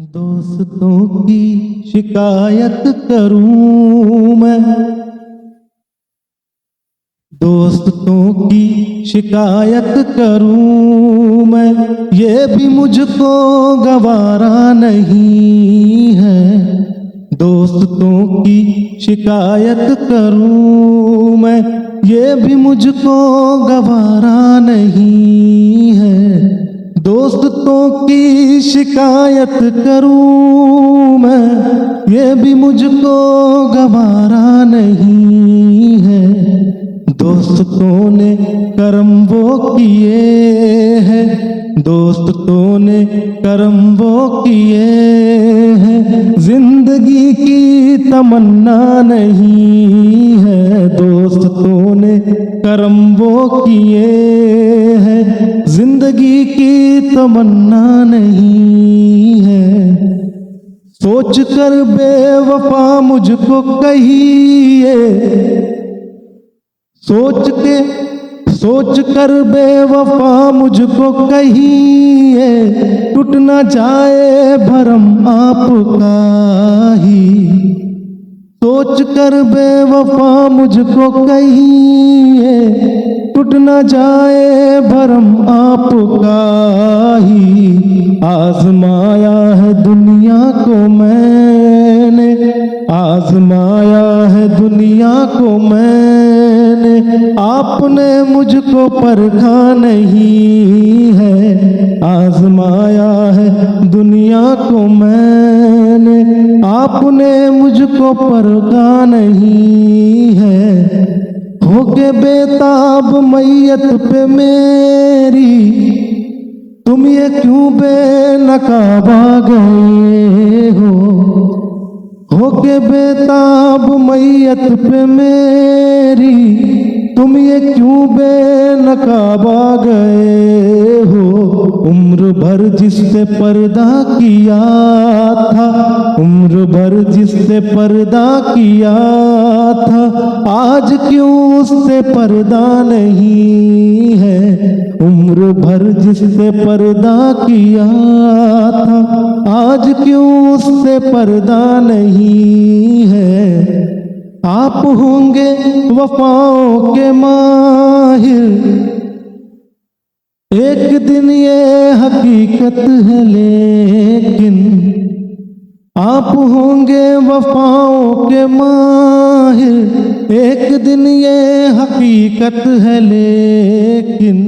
दोस्तों की शिकायत करूं मैं, दोस्तों की शिकायत करूं मैं, ये भी मुझको गवारा नहीं है। दोस्तों की शिकायत करूं मैं, ये भी मुझको गवारा नहीं है। दोस्तों की शिकायत करूं मैं, ये भी मुझको गवारा नहीं है। दोस्तों ने कर्म वो किए हैं, दोस्तों ने कर्म वो किए हैं, जिंदगी की तमन्ना नहीं है। दोस्तों ने कर्म वो किए हैं, जिंदगी की तमन्ना नहीं है। सोच कर बेवफा मुझको कहिए, सोच कर बेवफा मुझको कहिए, टूट न जाए भरम आपका ही। सोच कर बेवफा मुझको कहिए, टूट न जाए भरम आपका ही। आजमाया है दुनिया को मैंने, आजमाया है दुनिया को मैंने, आपने मुझको परखा नहीं है। आजमाया है दुनिया को मैंने, आपने मुझको परखा नहीं है। होके बेताब मैयत पे मेरी, तुम ये क्यों बेनकाबा गए हो। होके बेताब मैयत पे मेरी, तुम ये क्यों बेनकाबा गए हो। उम्र भर जिससे पर्दा किया था, उम्र भर जिससे पर्दा किया था, आज क्यों उससे पर्दा नहीं है। उम्र भर जिससे पर्दा किया था, आज क्यों उससे पर्दा नहीं है। आप होंगे वफाओं के माहिर, एक दिन ये हकीकत है लेकिन। आप होंगे वफाओं के माहिर, एक दिन ये हकीकत है लेकिन।